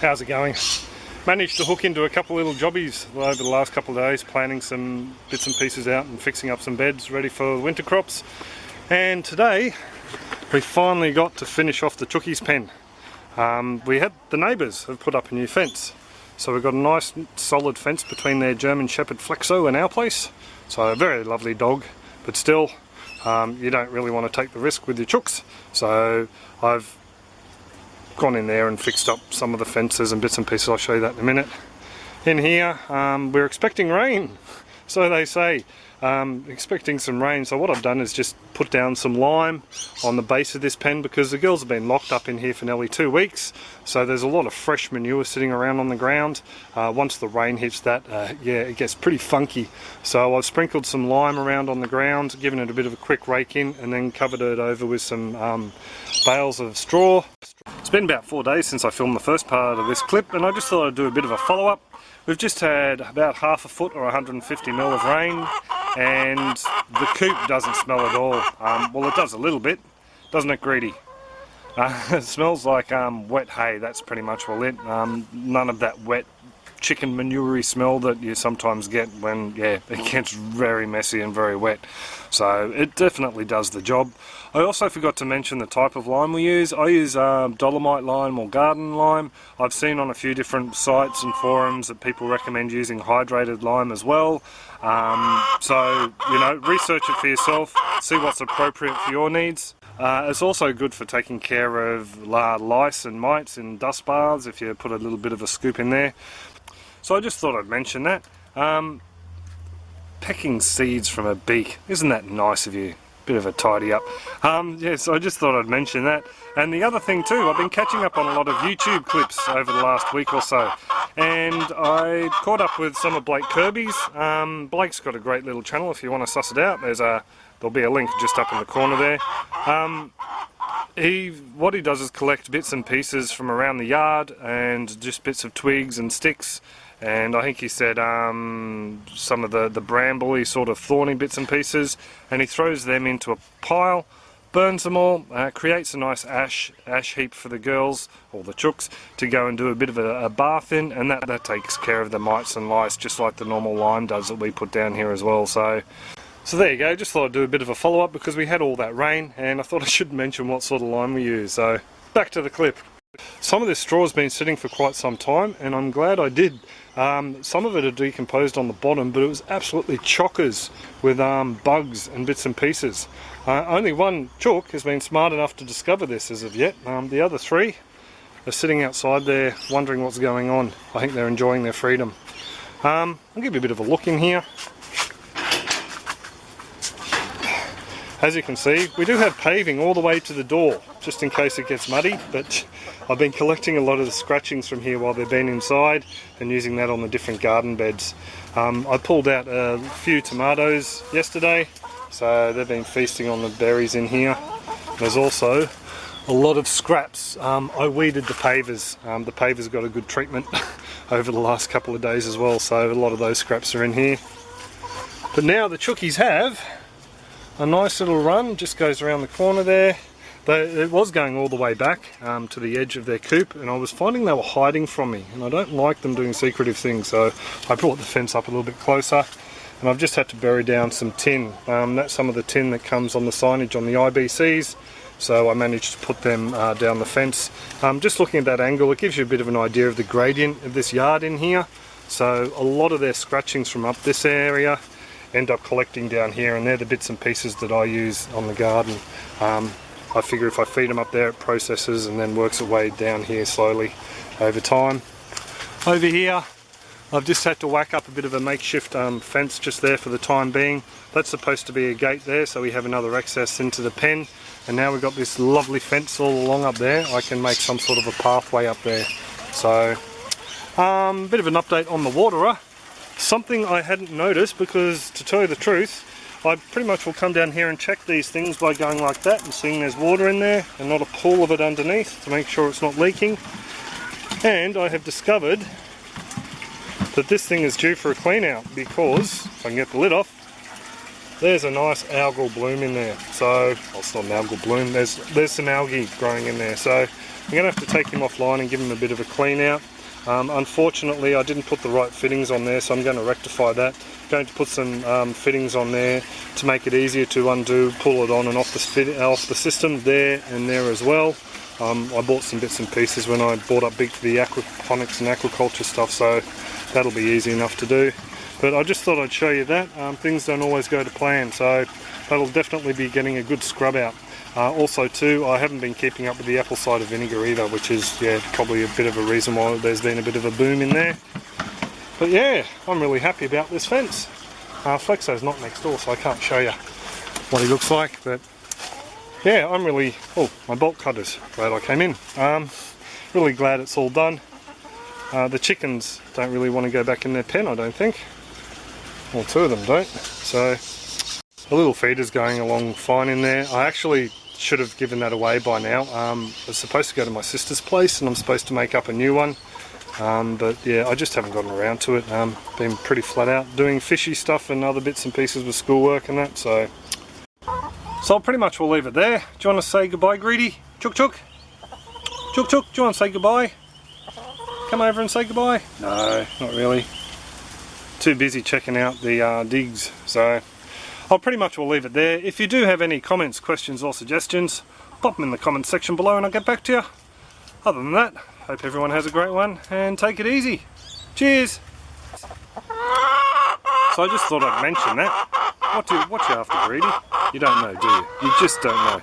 How's it going? Managed to hook into a couple of little jobbies over the last couple of days, planting some bits and pieces out and fixing up some beds ready for the winter crops. And today we finally got to finish off the chookies pen. The neighbours have put up a new fence. So we've got a nice solid fence between their German Shepherd Flexo and our place. So a very lovely dog, but still you don't really want to take the risk with your chooks. So I've gone in there and fixed up some of the fences and bits and pieces. I'll show you that in a minute. In here we're expecting rain, so they say. Expecting some rain, so what I've done is just put down some lime on the base of this pen because the girls have been locked up in here for nearly 2 weeks, so there's a lot of fresh manure sitting around on the ground. Once the rain hits that, yeah, it gets pretty funky. So I've sprinkled some lime around on the ground, given it a bit of a quick rake in, and then covered it over with some bales of straw. It's been about 4 days since I filmed the first part of this clip, and I just thought I'd do a bit of a follow-up. We've just had about half a foot or 150 mil of rain, and the coop doesn't smell at all. Well, it does a little bit, doesn't it, Greedy? It smells like wet hay, that's pretty much all it. None of that wet chicken manure-y smell that you sometimes get when, yeah, it gets very messy and very wet. So it definitely does the job. I also forgot to mention the type of lime we use. I use dolomite lime or garden lime. I've seen on a few different sites and forums that people recommend using hydrated lime as well. So, you know, research it for yourself, see what's appropriate for your needs. It's also good for taking care of lice and mites in dust baths if you put a little bit of a scoop in there. So I just thought I'd mention that. Pecking seeds from a beak, isn't that nice of you? Bit of a tidy up. Yeah, so I just thought I'd mention that. And the other thing too, I've been catching up on a lot of YouTube clips over the last week or so, and I caught up with some of Blake Kirby's. Blake's got a great little channel if you want to suss it out. There'll be a link just up in the corner there. What he does is collect bits and pieces from around the yard and just bits of twigs and sticks, and I think he said some of the brambly sort of thorny bits and pieces, and he throws them into a pile, burns them all, creates a nice ash heap for the girls or the chooks to go and do a bit of a bath in, and that takes care of the mites and lice just like the normal lime does that we put down here as well. So there you go, just thought I'd do a bit of a follow-up because we had all that rain, and I thought I should mention what sort of lime we use. So back to the clip. Some of this straw has been sitting for quite some time, and I'm glad I did. Some of it had decomposed on the bottom, but it was absolutely chockers with bugs and bits and pieces. Only one chook has been smart enough to discover this as of yet. The other three are sitting outside there wondering what's going on. I think they're enjoying their freedom. I'll give you a bit of a look in here. As you can see, we do have paving all the way to the door, just in case it gets muddy, but I've been collecting a lot of the scratchings from here while they've been inside and using that on the different garden beds. I pulled out a few tomatoes yesterday, so they've been feasting on the berries in here. There's also a lot of scraps. I weeded the pavers. The pavers got a good treatment over the last couple of days as well, so a lot of those scraps are in here. But now the chookies have a nice little run, just goes around the corner there. It was going all the way back to the edge of their coop, and I was finding they were hiding from me, and I don't like them doing secretive things, so I brought the fence up a little bit closer, and I've just had to bury down some tin. That's some of the tin that comes on the signage on the IBCs, so I managed to put them down the fence. Just looking at that angle, it gives you a bit of an idea of the gradient of this yard in here. So a lot of their scratchings from up this area end up collecting down here, and they're the bits and pieces that I use on the garden. I figure if I feed them up there, it processes and then works its way down here slowly over time. Over here, I've just had to whack up a bit of a makeshift fence just there for the time being. That's supposed to be a gate there, so we have another access into the pen, and now we've got this lovely fence all along up there. I can make some sort of a pathway up there. So, bit of an update on the waterer. Something I hadn't noticed, because to tell you the truth, I pretty much will come down here and check these things by going like that and seeing there's water in there and not a pool of it underneath to make sure it's not leaking. And I have discovered that this thing is due for a clean out, because if I can get the lid off, there's a nice algal bloom in there. So, well, it's not an algal bloom, there's some algae growing in there. So going to have to take him offline and give him a bit of a clean out. Unfortunately, I didn't put the right fittings on there, so I'm going to rectify that. Going to put some fittings on there to make it easier to undo, pull it on and off the system there and there as well. I bought some bits and pieces when I bought up big for the aquaponics and aquaculture stuff, so that'll be easy enough to do. But I just thought I'd show you that. Things don't always go to plan, so that'll definitely be getting a good scrub out. Also too, I haven't been keeping up with the apple cider vinegar either, which is probably a bit of a reason why there's been a bit of a boom in there. But yeah, I'm really happy about this fence. Flexo's not next door, so I can't show you what he looks like, but yeah, I'm really, my bolt cutter's glad I came in. Really glad it's all done. The chickens don't really want to go back in their pen, I don't think. Well, 2 of them don't. So the little feeder's going along fine in there. I actually should have given that away by now. I was supposed to go to my sister's place and I'm supposed to make up a new one. But yeah, I just haven't gotten around to it. Been pretty flat out doing fishy stuff and other bits and pieces with schoolwork and that, so I pretty much will leave it there. Do you want to say goodbye, Greedy? Chook chook? Chook chook, do you want to say goodbye? Come over and say goodbye? No, not really. Too busy checking out the digs, so I'll pretty much will leave it there. If you do have any comments, questions or suggestions, pop them in the comments section below and I'll get back to you. Other than that, hope everyone has a great one and take it easy. Cheers! So I just thought I'd mention that. What you after, Greedy? You don't know, do you? You just don't know.